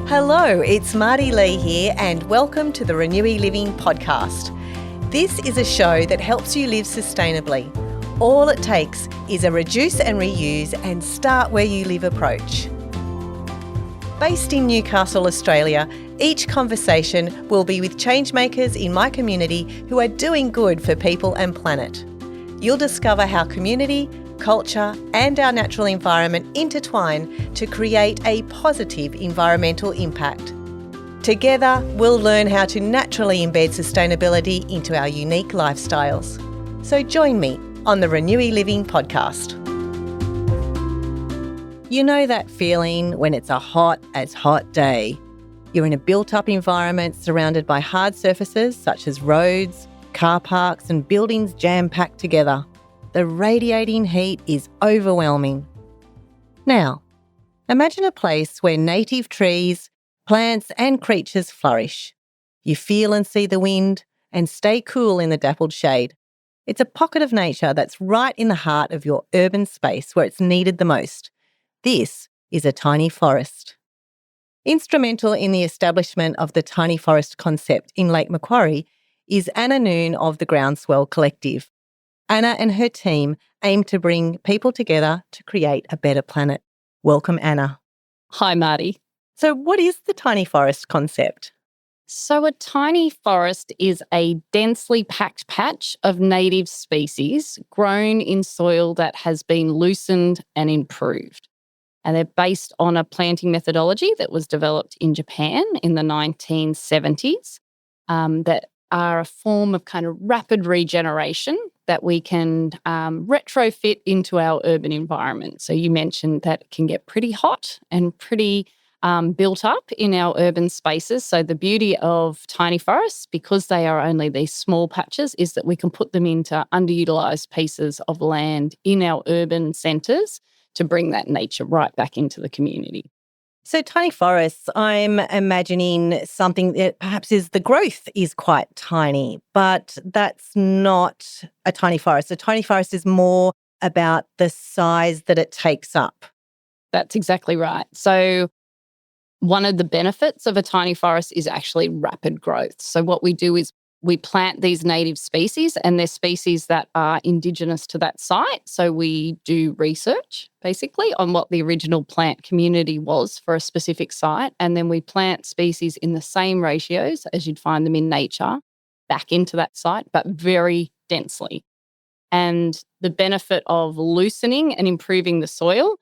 Hello, it's Marty Lee here and welcome to the Renewy Living podcast. This is a show that helps you live sustainably. All it takes is a reduce and reuse and start where you live approach. Based in Newcastle, Australia, each conversation will be with changemakers in my community who are doing good for people and planet. You'll discover how community, culture and our natural environment intertwine to create a positive environmental impact. Together, we'll learn how to naturally embed sustainability into our unique lifestyles. So join me on the Renewy Living podcast. You know that feeling when it's a hot as hot day. You're in a built-up environment surrounded by hard surfaces such as roads, car parks and buildings jam-packed together. The radiating heat is overwhelming. Now, imagine a place where native trees, plants and creatures flourish. You feel and see the wind and stay cool in the dappled shade. It's a pocket of nature that's right in the heart of your urban space where it's needed the most. This is a tiny forest. Instrumental in the establishment of the tiny forest concept in Lake Macquarie is Anna Noon of the Groundswell Collective. Anna and her team aim to bring people together to create a better planet. Welcome, Anna. Hi, Marty. So what is the tiny forest concept? So a tiny forest is a densely packed patch of native species grown in soil that has been loosened and improved. And they're based on a planting methodology that was developed in Japan in the 1970s that are a form of kind of rapid regeneration that we can retrofit into our urban environment. So you mentioned that it can get pretty hot and pretty built up in our urban spaces. So the beauty of tiny forests, because they are only these small patches, is that we can put them into underutilised pieces of land in our urban centres to bring that nature right back into the community. So tiny forests, I'm imagining something that perhaps is the growth is quite tiny, but that's not a tiny forest. A tiny forest is more about the size that it takes up. That's exactly right. So one of the benefits of a tiny forest is actually rapid growth. So what we do is we plant these native species, and they're species that are indigenous to that site. So we do research basically on what the original plant community was for a specific site. And then we plant species in the same ratios as you'd find them in nature back into that site, but very densely. And the benefit of loosening and improving the soil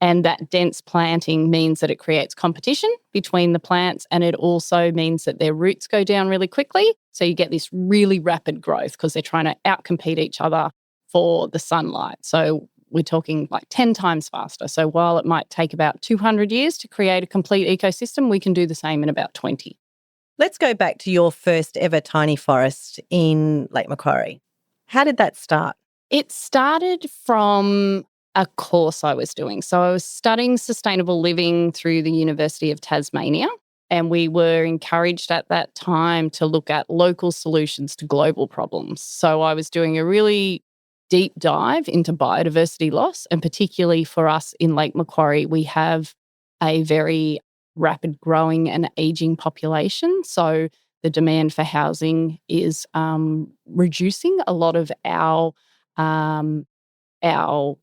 and that dense planting means that it creates competition between the plants, and it also means that their roots go down really quickly. So you get this really rapid growth because they're trying to outcompete each other for the sunlight. So we're talking like 10 times faster. So while it might take about 200 years to create a complete ecosystem, we can do the same in about 20. Let's go back to your first ever tiny forest in Lake Macquarie. How did that start? It started from a course I was doing. So I was studying sustainable living through the University of Tasmania, and we were encouraged at that time to look at local solutions to global problems. So I was doing a really deep dive into biodiversity loss, and particularly for us in Lake Macquarie, we have a very rapid growing and ageing population. So the demand for housing is reducing a lot of our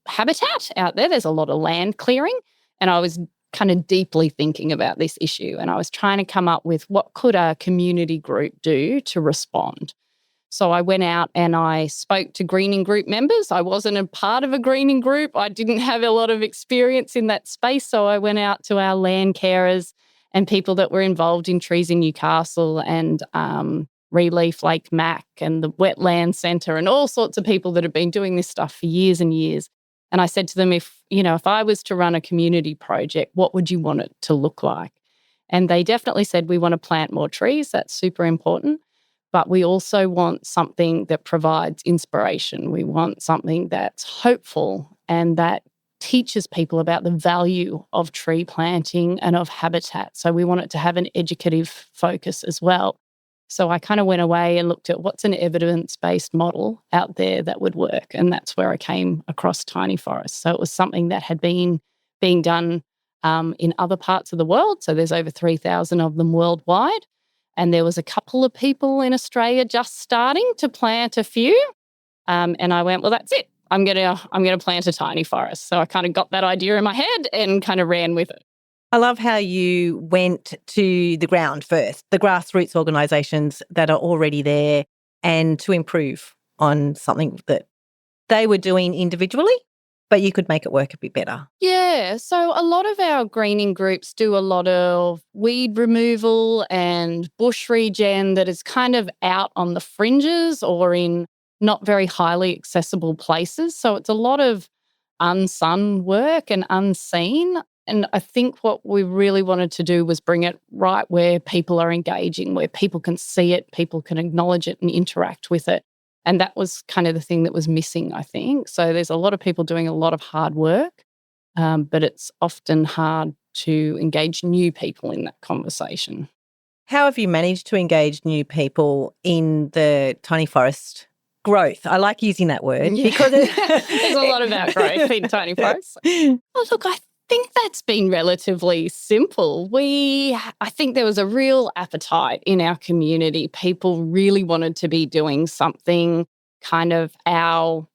habitat out there. There's a lot of land clearing, and I was kind of deeply thinking about this issue, and I was trying to come up with what could a community group do to respond. So I went out and I spoke to greening group members. I wasn't a part of a greening group. I didn't have a lot of experience in that space, so I went out to our land carers and people that were involved in trees in Newcastle and Relief Lake Mac and the Wetland Centre and all sorts of people that have been doing this stuff for years and years. And I said to them, if I was to run a community project, what would you want it to look like? And they definitely said, we want to plant more trees. That's super important. But we also want something that provides inspiration. We want something that's hopeful and that teaches people about the value of tree planting and of habitat. So we want it to have an educative focus as well. So I kind of went away and looked at what's an evidence-based model out there that would work. And that's where I came across tiny forests. So it was something that had been being done in other parts of the world. So there's over 3,000 of them worldwide. And there was a couple of people in Australia just starting to plant a few. And I went, well, that's it. I'm gonna plant a tiny forest. So I kind of got that idea in my head and kind of ran with it. I love how you went to the ground first, the grassroots organisations that are already there, and to improve on something that they were doing individually, but you could make it work a bit better. Yeah. So a lot of our greening groups do a lot of weed removal and bush regen that is kind of out on the fringes or in not very highly accessible places. So it's a lot of unsung work and unseen. And I think what we really wanted to do was bring it right where people are engaging, where people can see it, people can acknowledge it and interact with it. And that was kind of the thing that was missing, I think. So there's a lot of people doing a lot of hard work, but it's often hard to engage new people in that conversation. How have you managed to engage new people in the tiny forest growth? I like using that word because there's a lot about growth in tiny forests. Oh, look, I think that's been relatively simple. I think there was a real appetite in our community. People really wanted to be doing something. Kind of our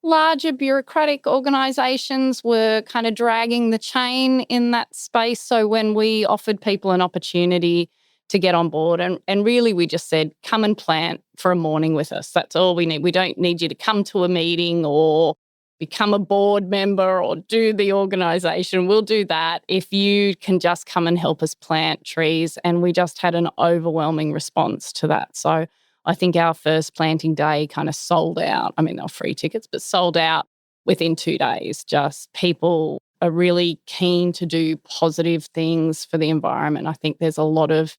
larger bureaucratic organisations were kind of dragging the chain in that space. So when we offered people an opportunity to get on board, and really we just said, come and plant for a morning with us. That's all we need. We don't need you to come to a meeting or become a board member or do the organisation. We'll do that if you can just come and help us plant trees. And we just had an overwhelming response to that. So I think our first planting day kind of sold out. I mean, they were free tickets, but sold out within 2 days. Just people are really keen to do positive things for the environment. I think there's a lot of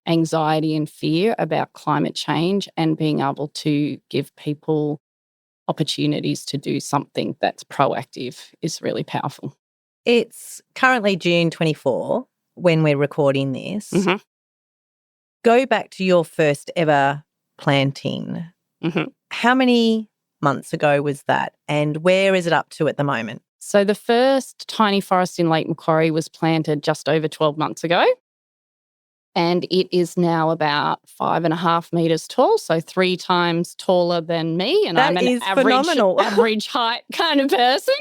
anxiety and fear about climate change, and being able to give people opportunities to do something that's proactive is really powerful. It's currently June 24 when we're recording this. Mm-hmm. Go back to your first ever planting. Mm-hmm. How many months ago was that, and where is it up to at the moment? So the first tiny forest in Lake Macquarie was planted just over 12 months ago. And it is now about 5.5 metres tall, so 3 times taller than me. And That I'm an is phenomenal. average height kind of person.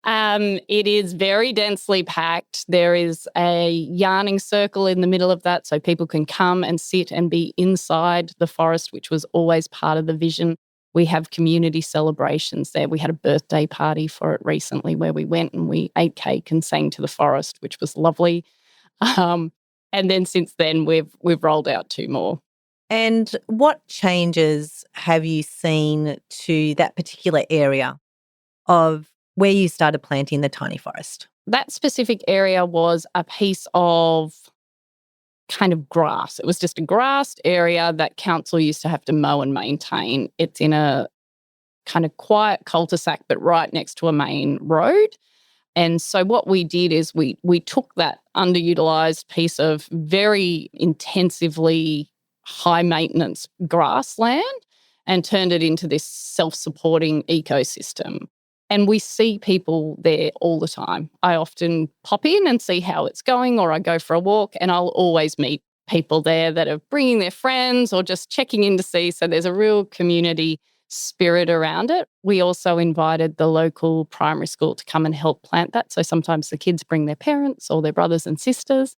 It is very densely packed. There is a yarning circle in the middle of that, so people can come and sit and be inside the forest, which was always part of the vision. We have community celebrations there. We had a birthday party for it recently where we went and we ate cake and sang to the forest, which was lovely. And then since then, we've rolled out 2 more. And what changes have you seen to that particular area of where you started planting the tiny forest? That specific area was a piece of kind of grass. It was just a grassed area that council used to have to mow and maintain. It's in a kind of quiet cul-de-sac, but right next to a main road. And so what we did is we took that underutilised piece of very intensively high maintenance grassland and turned it into this self-supporting ecosystem. And we see people there all the time. I often pop in and see how it's going, or I go for a walk and I'll always meet people there that are bringing their friends or just checking in to see. So there's a real community spirit around it. We also invited the local primary school to come and help plant that. So sometimes the kids bring their parents or their brothers and sisters.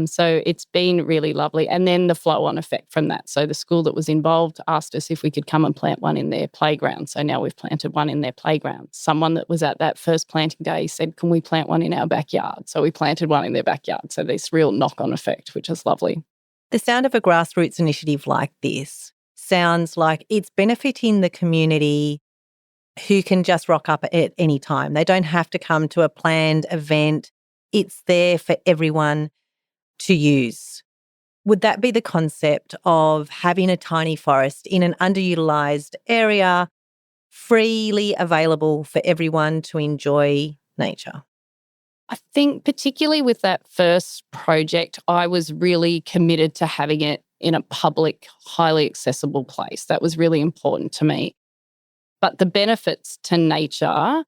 So it's been really lovely. And then the flow-on effect from that. So the school that was involved asked us if we could come and plant one in their playground. So now we've planted one in their playground. Someone that was at that first planting day said, can we plant one in our backyard? So we planted one in their backyard. So this real knock-on effect, which is lovely. The sound of a grassroots initiative like this sounds like it's benefiting the community who can just rock up at any time. They don't have to come to a planned event. It's there for everyone to use. Would that be the concept of having a tiny forest in an underutilised area, freely available for everyone to enjoy nature? I think particularly with that first project, I was really committed to having it in a public, highly accessible place. That was really important to me. But the benefits to nature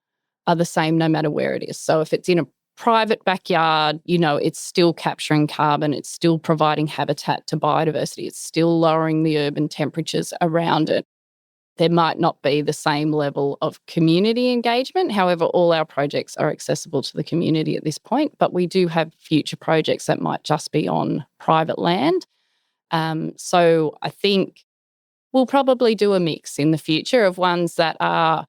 are the same no matter where it is. So if it's in a private backyard, it's still capturing carbon, it's still providing habitat to biodiversity, it's still lowering the urban temperatures around it. There might not be the same level of community engagement. However, all our projects are accessible to the community at this point, but we do have future projects that might just be on private land. So I think we'll probably do a mix in the future of ones that are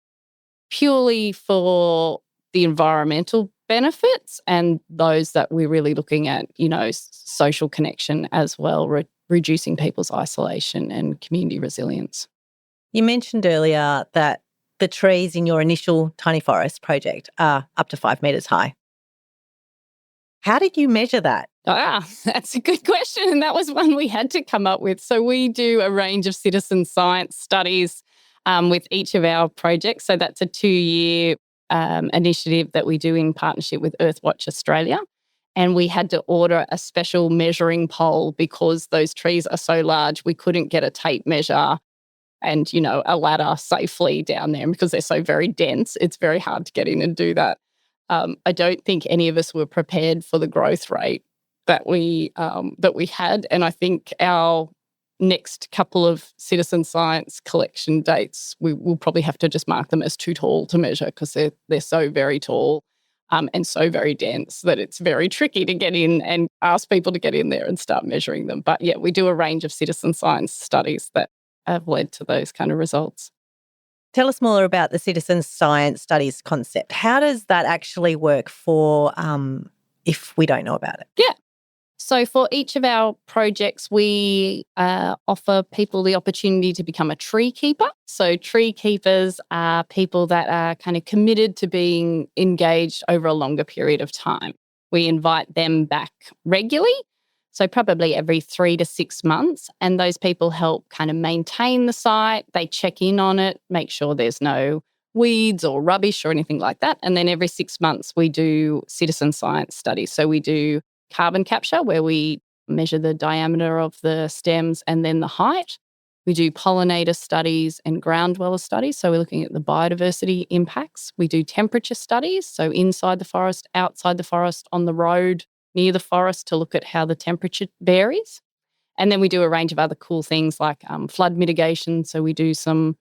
purely for the environmental benefits and those that we're really looking at, social connection as well, reducing people's isolation and community resilience. You mentioned earlier that the trees in your initial tiny forest project are up to 5 metres high. How did you measure that? That's a good question. And that was one we had to come up with. So we do a range of citizen science studies with each of our projects. So that's a 2-year initiative that we do in partnership with Earthwatch Australia. And we had to order a special measuring pole because those trees are so large, we couldn't get a tape measure and, a ladder safely down there. And because they're so very dense, it's very hard to get in and do that. I don't think any of us were prepared for the growth rate that we had. And I think our next couple of citizen science collection dates, we will probably have to just mark them as too tall to measure because they're so very tall and so very dense that it's very tricky to get in and ask people to get in there and start measuring them. But yeah, we do a range of citizen science studies that have led to those kind of results. Tell us more about the citizen science studies concept. How does that actually work for if we don't know about it? Yeah. So for each of our projects, we offer people the opportunity to become a tree keeper. So tree keepers are people that are kind of committed to being engaged over a longer period of time. We invite them back regularly, so probably every 3 to 6 months, and those people help kind of maintain the site. They check in on it, make sure there's no weeds or rubbish or anything like that. And then every 6 months, we do citizen science studies. So we do carbon capture, where we measure the diameter of the stems and then the height. We do pollinator studies and ground dweller studies. So we're looking at the biodiversity impacts. We do temperature studies. So inside the forest, outside the forest, on the road, near the forest, to look at how the temperature varies. And then we do a range of other cool things like flood mitigation. So we do some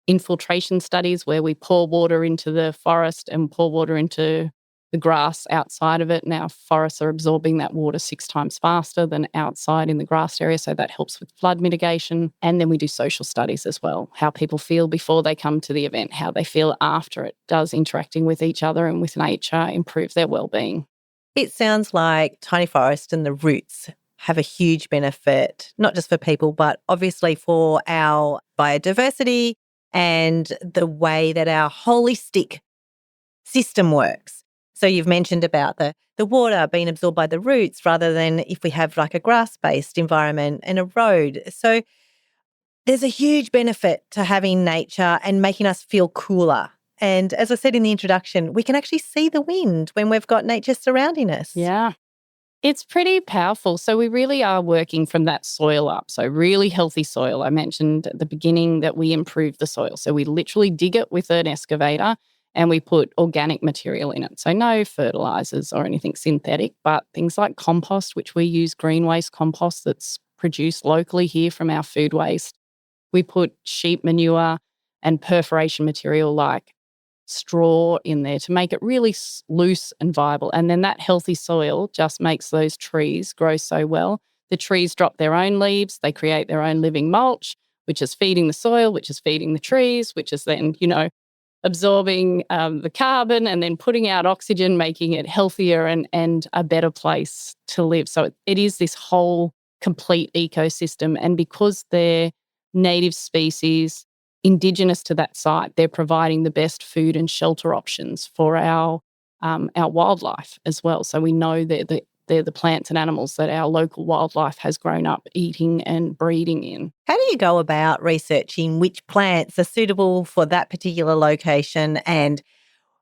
infiltration studies where we pour water into the forest and pour water into the grass outside of it. Now, forests are absorbing that water 6 times faster than outside in the grass area, so that helps with flood mitigation. And then we do social studies as well, how people feel before they come to the event, how they feel after it. Does interacting with each other and with nature improve their well-being? It sounds like tiny forest and the roots have a huge benefit, not just for people, but obviously for our biodiversity and the way that our holistic system works. So you've mentioned about the water being absorbed by the roots rather than if we have like a grass-based environment and a road. So there's a huge benefit to having nature and making us feel cooler. And as I said in the introduction, we can actually see the wind when we've got nature surrounding us. Yeah. It's pretty powerful. So we really are working from that soil up. So really healthy soil. I mentioned at the beginning that we improve the soil. So we literally dig it with an excavator and we put organic material in it. So no fertilizers or anything synthetic, but things like compost, which we use green waste compost that's produced locally here from our food waste. We put sheep manure and perforation material like straw in there to make it really loose and viable. And then that healthy soil just makes those trees grow so well. The trees drop their own leaves, they create their own living mulch, which is feeding the soil, which is feeding the trees, which is then, absorbing the carbon and then putting out oxygen, making it healthier and a better place to live. So it is this whole complete ecosystem. And because they're native species, indigenous to that site, they're providing the best food and shelter options for our wildlife as well. So we know they're the plants and animals that our local wildlife has grown up eating and breeding in. How do you go about researching which plants are suitable for that particular location and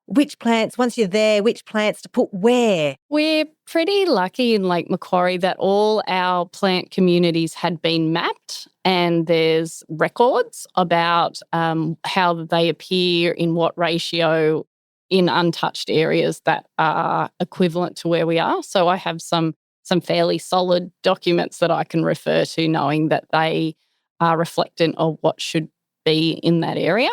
which plants, once you're there, which plants to put where? We're pretty lucky in Lake Macquarie that all our plant communities had been mapped and there's records about how they appear in what ratio in untouched areas that are equivalent to where we are. So I have some fairly solid documents that I can refer to, knowing that they are reflectant of what should be in that area.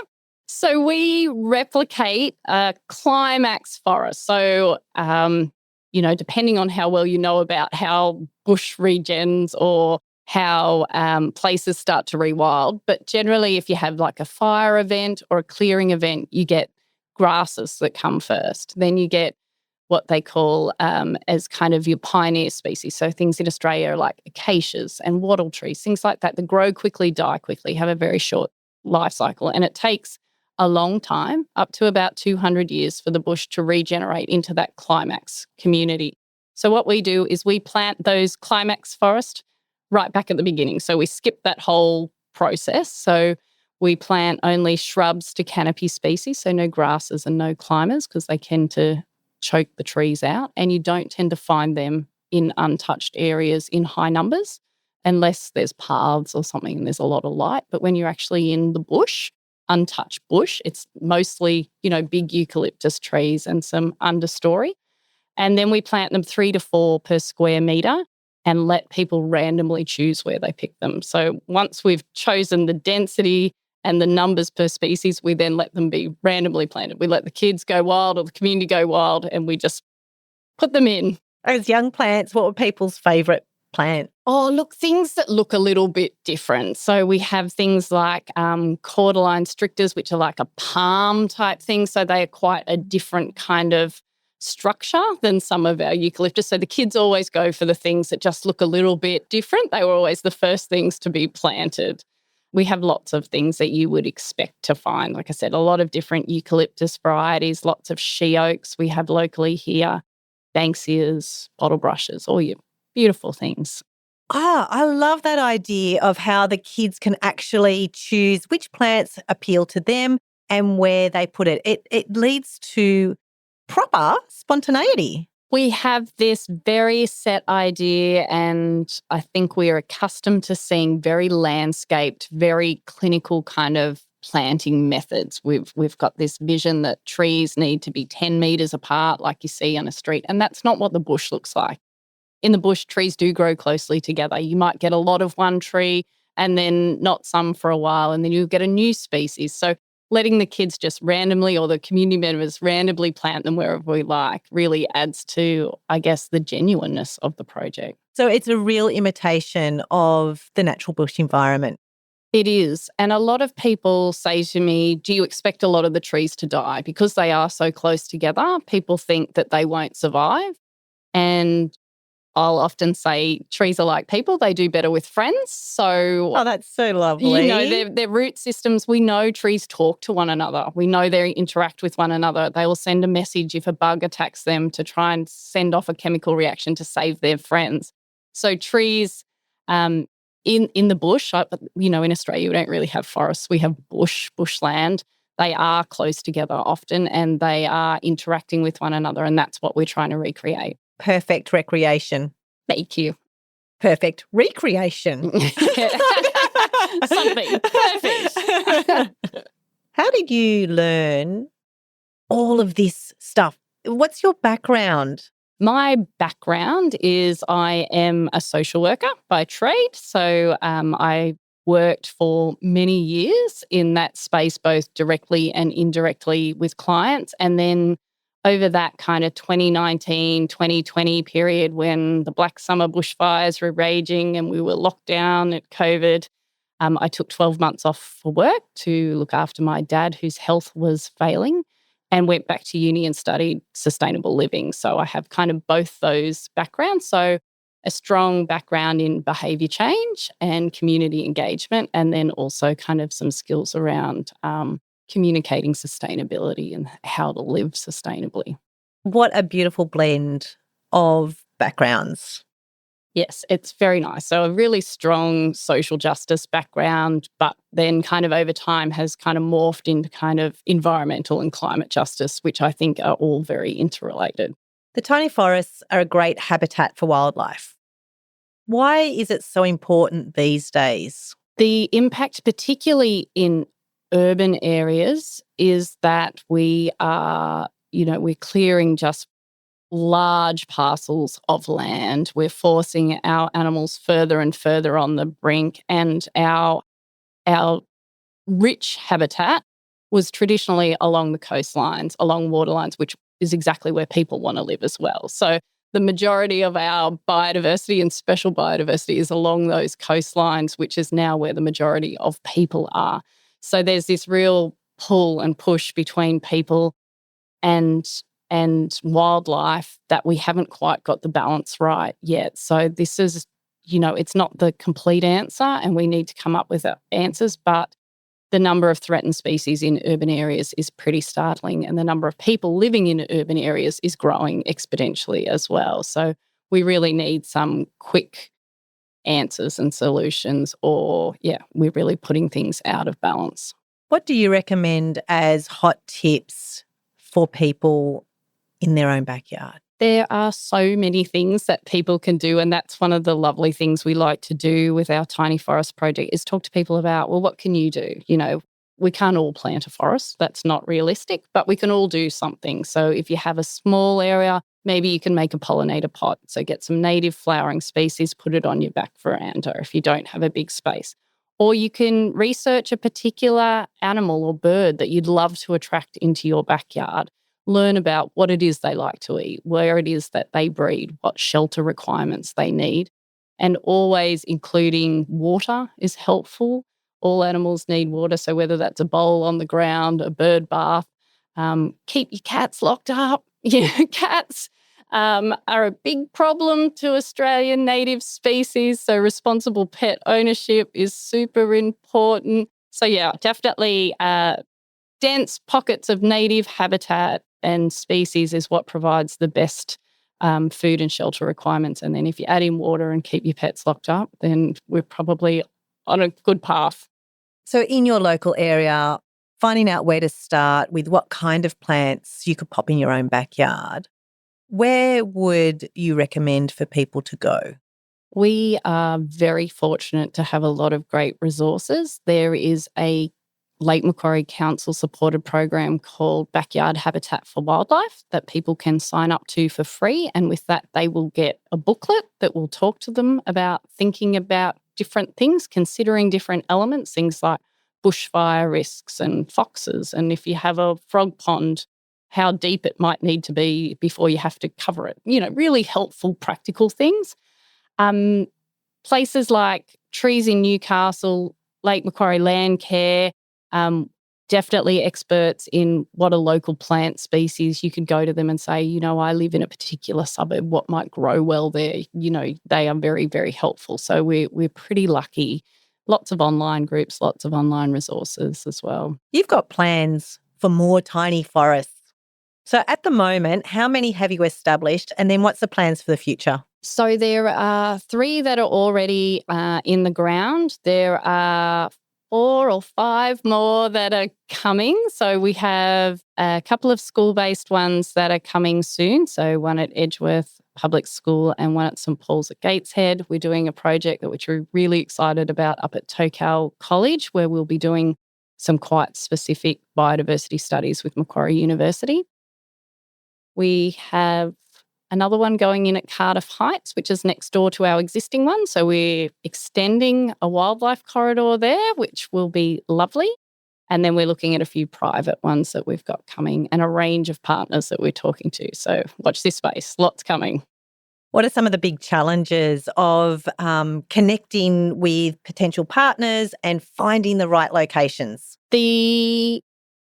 So we replicate a climax forest. So, depending on how well you know about how bush regens or how places start to rewild, but generally if you have like a fire event or a clearing event, you get grasses that come first. Then you get what they call as kind of your pioneer species. So things in Australia are like acacias and wattle trees, things like that grow quickly, die quickly, have a very short life cycle. And it takes a long time, up to about 200 years, for the bush to regenerate into that climax community. So what we do is we plant those climax forests right back at the beginning. So we skip that whole process. So we plant only shrubs to canopy species, so no grasses and no climbers, because they tend to choke the trees out, and you don't tend to find them in untouched areas in high numbers unless there's paths or something and there's a lot of light. But when you're actually in the bush, untouched bush, it's mostly, big eucalyptus trees and some understory. And then we plant them 3 to 4 per square metre and let people randomly choose where they pick them. So once we've chosen the density and the numbers per species, we then let them be randomly planted. We let the kids go wild or the community go wild, and we just put them in. As young plants, what were people's favourite plant? Oh, look, things that look a little bit different. So we have things like cordyline strictures, which are like a palm type thing. So they are quite a different kind of structure than some of our eucalyptus. So the kids always go for the things that just look a little bit different. They were always the first things to be planted. We have lots of things that you would expect to find. Like I said, a lot of different eucalyptus varieties, lots of she oaks we have locally here, banksias, bottle brushes, all your beautiful things. I love that idea of how the kids can actually choose which plants appeal to them and where they put it. It leads to proper spontaneity. We have this very set idea, and I think we are accustomed to seeing very landscaped, very clinical kind of planting methods. We've got this vision that trees need to be 10 metres apart like you see on a street, and that's not what the bush looks like. In the bush, trees do grow closely together. You might get a lot of one tree and then not some for a while, and then you'll get a new species. So letting the kids just randomly, or the community members randomly plant them wherever we like, really adds to, I guess, the genuineness of the project. So it's a real imitation of the natural bush environment. It is. And a lot of people say to me, do you expect a lot of the trees to die? Because they are so close together, people think that they won't survive. And I'll often say trees are like people, they do better with friends. So, oh, that's so lovely. Their root systems, we know trees talk to one another. We know they interact with one another. They will send a message if a bug attacks them to try and send off a chemical reaction to save their friends. So trees in the bush, in Australia, we don't really have forests. We have bushland. They are close together often, and they are interacting with one another, and that's what we're trying to recreate. Perfect recreation. Thank you. Perfect recreation. Something. Perfect. How did you learn all of this stuff? What's your background? My background is I am a social worker by trade. So I worked for many years in that space, both directly and indirectly with clients. And then over that kind of 2019, 2020 period when the Black Summer bushfires were raging and we were locked down at COVID, I took 12 months off for work to look after my dad, whose health was failing, and went back to uni and studied sustainable living. So I have kind of both those backgrounds. So a strong background in behaviour change and community engagement, and then also kind of some skills around communicating sustainability and how to live sustainably. What a beautiful blend of backgrounds. Yes, it's very nice. So a really strong social justice background, but then kind of over time has kind of morphed into kind of environmental and climate justice, which I think are all very interrelated. The tiny forests are a great habitat for wildlife. Why is it so important these days? The impact, particularly in urban areas, is that we are we're clearing just large parcels of land. We're forcing our animals further and further on the brink, and our rich habitat was traditionally along the coastlines, along waterlines, which is exactly where people want to live as well. So the majority of our biodiversity and special biodiversity is along those coastlines, which is now where the majority of people are. So there's this real pull and push between people and wildlife that we haven't quite got the balance right yet. So this is, it's not the complete answer, and we need to come up with answers, but the number of threatened species in urban areas is pretty startling, and the number of people living in urban areas is growing exponentially as well. So we really need some quick answers and solutions, or, we're really putting things out of balance. What do you recommend as hot tips for people in their own backyard? There are so many things that people can do, and that's one of the lovely things we like to do with our Tiny Forest project is talk to people about, well, what can you do? We can't all plant a forest. That's not realistic, but we can all do something. So if you have a small area, maybe you can make a pollinator pot. So get some native flowering species, put it on your back veranda if you don't have a big space. Or you can research a particular animal or bird that you'd love to attract into your backyard. Learn about what it is they like to eat, where it is that they breed, what shelter requirements they need. And always including water is helpful. All animals need water, so whether that's a bowl on the ground, a bird bath, keep your cats locked up. Cats are a big problem to Australian native species, so responsible pet ownership is super important. So definitely dense pockets of native habitat and species is what provides the best food and shelter requirements. And then if you add in water and keep your pets locked up, then we're probably on a good path. So in your local area, finding out where to start with what kind of plants you could pop in your own backyard, where would you recommend for people to go? We are very fortunate to have a lot of great resources. There is a Lake Macquarie Council supported program called Backyard Habitat for Wildlife that people can sign up to for free. And with that, they will get a booklet that will talk to them about thinking about different things, considering different elements, things like bushfire risks and foxes. And if you have a frog pond, how deep it might need to be before you have to cover it. Really helpful, practical things. Places like Trees in Newcastle, Lake Macquarie Land Care, definitely experts in what a local plant species. You could go to them and say, I live in a particular suburb, what might grow well there? They are very, very helpful. So we're pretty lucky. Lots of online groups, lots of online resources as well. You've got plans for more tiny forests. So at the moment, how many have you established, and then what's the plans for the future? So there are 3 that are already in the ground. There are 4 or 5 more that are coming. So we have a couple of school-based ones that are coming soon. So one at Edgeworth Public School and one at St Paul's at Gateshead. We're doing a project which we're really excited about up at Tocal College, where we'll be doing some quite specific biodiversity studies with Macquarie University. We have another one going in at Cardiff Heights, which is next door to our existing one. So we're extending a wildlife corridor there, which will be lovely. And then we're looking at a few private ones that we've got coming and a range of partners that we're talking to. So watch this space, lots coming. What are some of the big challenges of connecting with potential partners and finding the right locations? The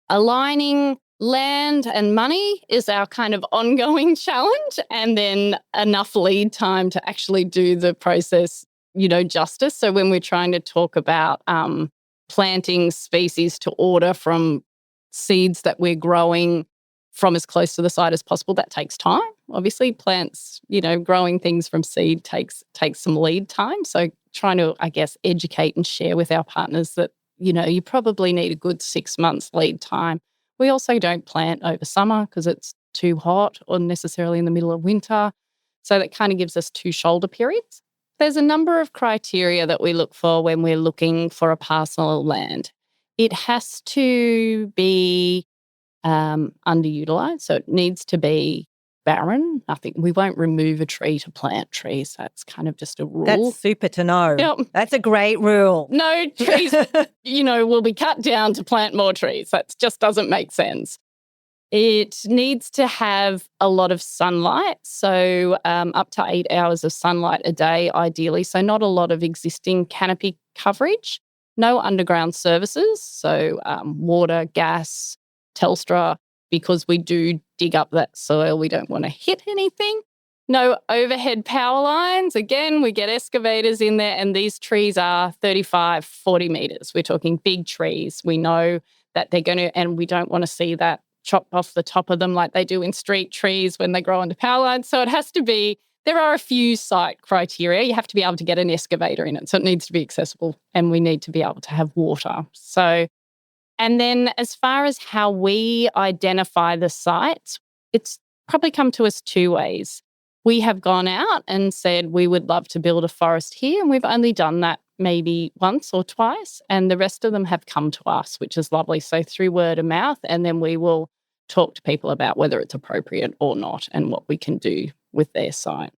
aligning land and money is our kind of ongoing challenge, and then enough lead time to actually do the process, justice. So when we're trying to talk about planting species to order from seeds that we're growing from as close to the site as possible, that takes time. Obviously, plants, growing things from seed takes some lead time. So trying to, educate and share with our partners that, you probably need a good 6 months lead time. We also don't plant over summer because it's too hot or necessarily in the middle of winter. So that kind of gives us 2 shoulder periods. There's a number of criteria that we look for when we're looking for a parcel of land. It has to be underutilised. So it needs to be barren. Nothing. We won't remove a tree to plant trees. That's kind of just a rule. That's super to know. Yep. That's a great rule. No trees, will be cut down to plant more trees. That just doesn't make sense. It needs to have a lot of sunlight, so up to 8 hours of sunlight a day, ideally. So not a lot of existing canopy coverage. No underground services, so water, gas, Telstra, because we do dig up that soil. We don't want to hit anything. No overhead power lines. Again, we get excavators in there, and these trees are 35, 40 metres. We're talking big trees. We know that they're going to, and we don't want to see that chopped off the top of them like they do in street trees when they grow onto power lines. So it has to be, there are a few site criteria. You have to be able to get an excavator in it. So it needs to be accessible, and we need to be able to have water. So, and then as far as how we identify the sites, it's probably come to us two ways. We have gone out and said we would love to build a forest here, and we've only done that maybe once or twice, and the rest of them have come to us, which is lovely. So through word of mouth, and then we will talk to people about whether it's appropriate or not and what we can do with their site.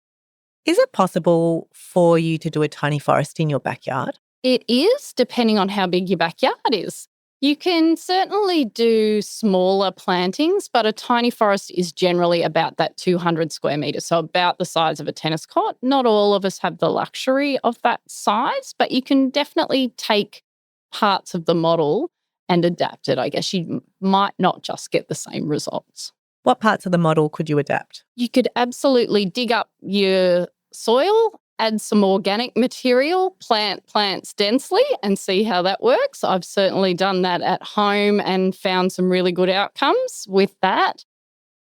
Is it possible for you to do a tiny forest in your backyard? It is, depending on how big your backyard is. You can certainly do smaller plantings, but a tiny forest is generally about that 200 square metres, so about the size of a tennis court. Not all of us have the luxury of that size, but you can definitely take parts of the model and adapt it. I guess you might not just get the same results. What parts of the model could you adapt? You could absolutely dig up your soil, add some organic material, plant plants densely and see how that works. I've certainly done that at home and found some really good outcomes with that.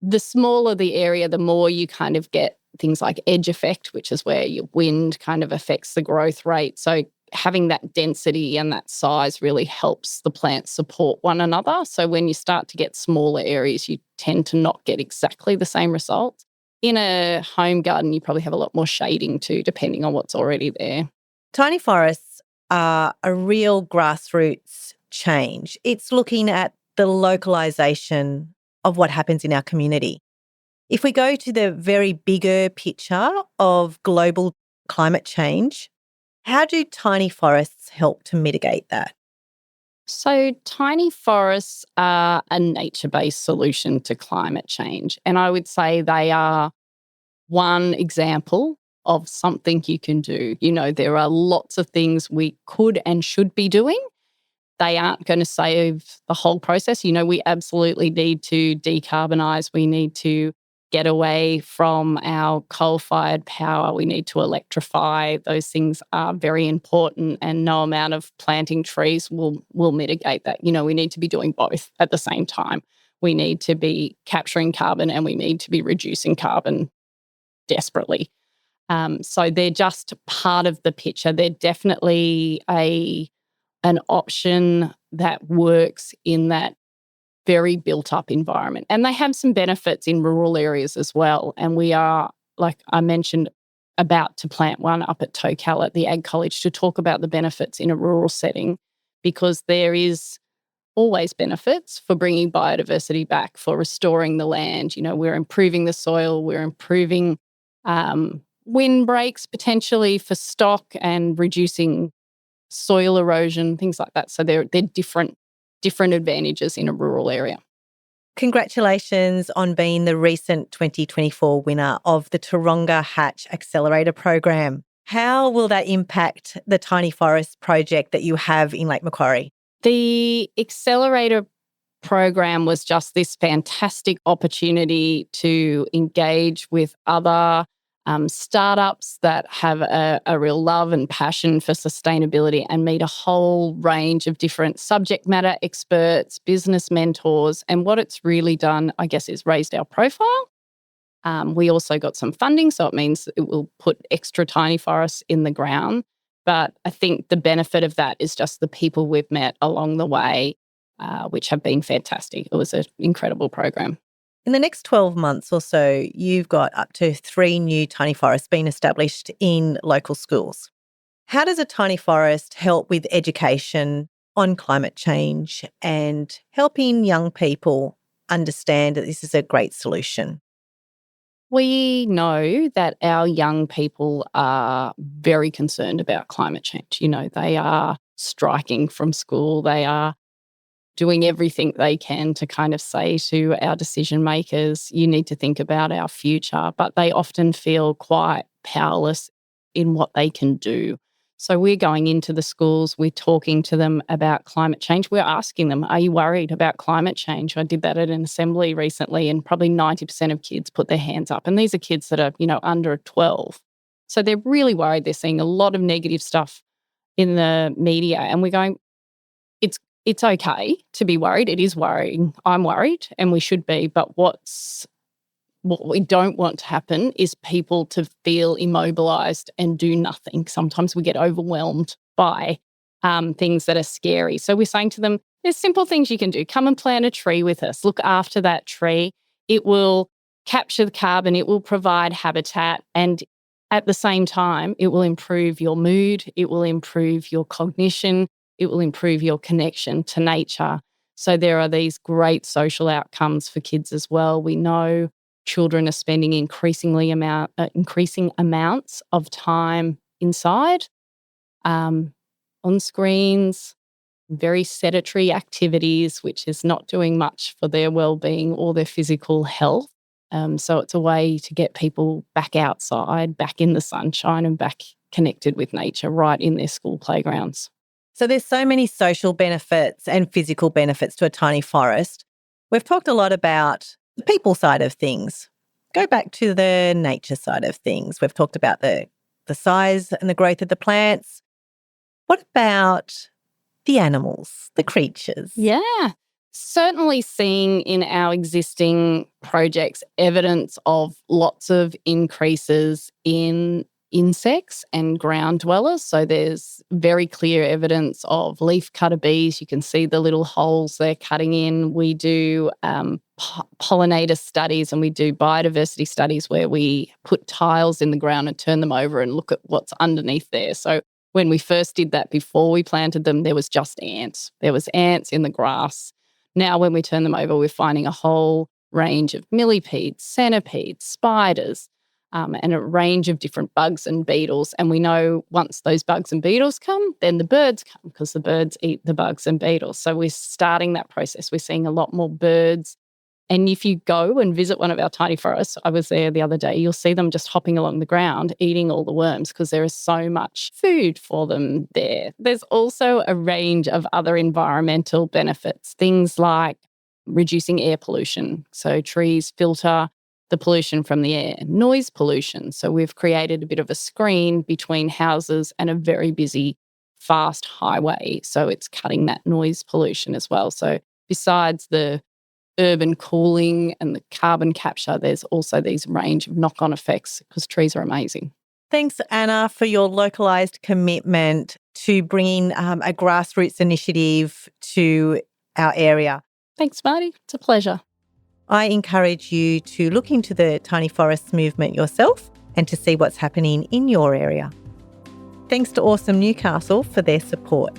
The smaller the area, the more you kind of get things like edge effect, which is where your wind kind of affects the growth rate. So having that density and that size really helps the plants support one another. So when you start to get smaller areas, you tend to not get exactly the same results. In a home garden, you probably have a lot more shading too, depending on what's already there. Tiny forests are a real grassroots change. It's looking at the localisation of what happens in our community. If we go to the very bigger picture of global climate change, how do tiny forests help to mitigate that? So tiny forests are a nature-based solution to climate change. And I would say they are one example of something you can do. There are lots of things we could and should be doing. They aren't going to save the whole process. We absolutely need to decarbonise. We need to get away from our coal-fired power. We need to electrify. Those things are very important, and no amount of planting trees will mitigate that. We need to be doing both at the same time. We need to be capturing carbon and we need to be reducing carbon desperately. So they're just part of the picture. They're definitely an option that works in that very built-up environment. And they have some benefits in rural areas as well. And we are, like I mentioned, about to plant one up at Tocal at the Ag College to talk about the benefits in a rural setting, because there is always benefits for bringing biodiversity back, for restoring the land. We're improving the soil, we're improving windbreaks potentially for stock and reducing soil erosion, things like that. So they're different advantages in a rural area. Congratulations on being the recent 2024 winner of the Taronga Hatch Accelerator Program. How will that impact the Tiny Forest project that you have in Lake Macquarie? The Accelerator program was just this fantastic opportunity to engage with other startups that have a real love and passion for sustainability and meet a whole range of different subject matter experts, business mentors. And what it's really done, I guess, is raised our profile. We also got some funding, so it means it will put extra tiny forests in the ground. But I think the benefit of that is just the people we've met along the way, which have been fantastic. It was an incredible program. In the next 12 months or so, you've got up to 3 new tiny forests being established in local schools. How does a tiny forest help with education on climate change and helping young people understand that this is a great solution? We know that our young people are very concerned about climate change. They are striking from school. They are doing everything they can to kind of say to our decision makers, you need to think about our future. But they often feel quite powerless in what they can do. So we're going into the schools, we're talking to them about climate change. We're asking them, are you worried about climate change? I did that at an assembly recently, and probably 90% of kids put their hands up. And these are kids that are, under 12. So they're really worried. They're seeing a lot of negative stuff in the media. And we're going, it's okay to be worried. It is worrying. I'm worried, and we should be. But what we don't want to happen is people to feel immobilized and do nothing. Sometimes we get overwhelmed by things that are scary. So we're saying to them, there's simple things you can do. Come and plant a tree with us. Look after that tree. It will capture the carbon. It will provide habitat. And at the same time, it will improve your mood. It will improve your cognition. It will improve your connection to nature. So there are these great social outcomes for kids as well. We know children are spending increasing amounts of time inside, on screens, very sedentary activities, which is not doing much for their well-being or their physical health. So it's a way to get people back outside, back in the sunshine, and back connected with nature right in their school playgrounds. So there's so many social benefits and physical benefits to a tiny forest. We've talked a lot about the people side of things. Go back to the nature side of things. We've talked about the size and the growth of the plants. What about the animals, the creatures? Yeah. Certainly seeing in our existing projects evidence of lots of increases in insects and ground dwellers. So there's very clear evidence of leaf cutter bees. You can see the little holes they're cutting in. We do pollinator studies, and we do biodiversity studies where we put tiles in the ground and turn them over and look at what's underneath there. So when we first did that, before we planted them, there was just ants. There was ants in the grass. Now when we turn them over, we're finding a whole range of millipedes, centipedes, spiders, and a range of different bugs and beetles. And we know once those bugs and beetles come, then the birds come, because the birds eat the bugs and beetles. So we're starting that process. We're seeing a lot more birds. And if you go and visit one of our tiny forests, I was there the other day, you'll see them just hopping along the ground, eating all the worms, because there is so much food for them there. There's also a range of other environmental benefits, things like reducing air pollution. So trees filter the pollution from the air, noise pollution. So we've created a bit of a screen between houses and a very busy, fast highway. So it's cutting that noise pollution as well. So besides the urban cooling and the carbon capture, there's also these range of knock-on effects, because trees are amazing. Thanks, Anna, for your localised commitment to bringing a grassroots initiative to our area. Thanks, Marty. It's a pleasure. I encourage you to look into the Tiny Forests movement yourself and to see what's happening in your area. Thanks to Awesome Newcastle for their support.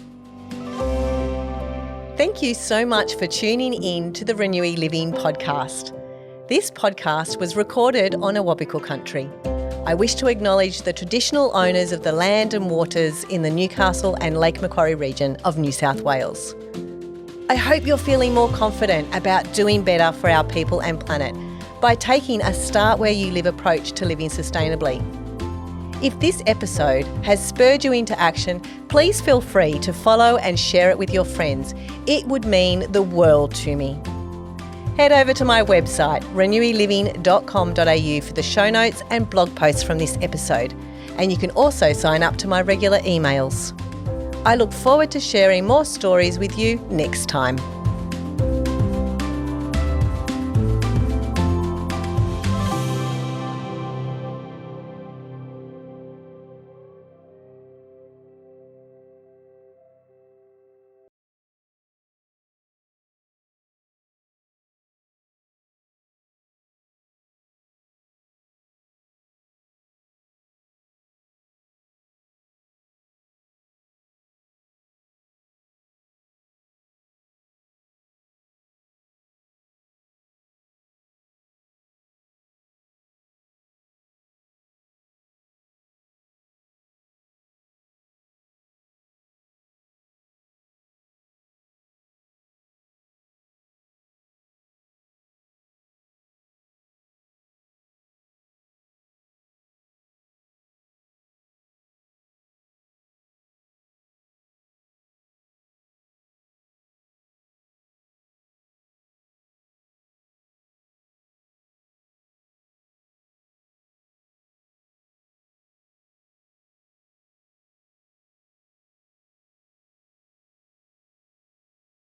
Thank you so much for tuning in to the Renewy Living podcast. This podcast was recorded on Awabakal country. I wish to acknowledge the traditional owners of the land and waters in the Newcastle and Lake Macquarie region of New South Wales. I hope you're feeling more confident about doing better for our people and planet by taking a start where you live approach to living sustainably. If this episode has spurred you into action, please feel free to follow and share it with your friends. It would mean the world to me. Head over to my website, renewyliving.com.au, for the show notes and blog posts from this episode. And you can also sign up to my regular emails. I look forward to sharing more stories with you next time.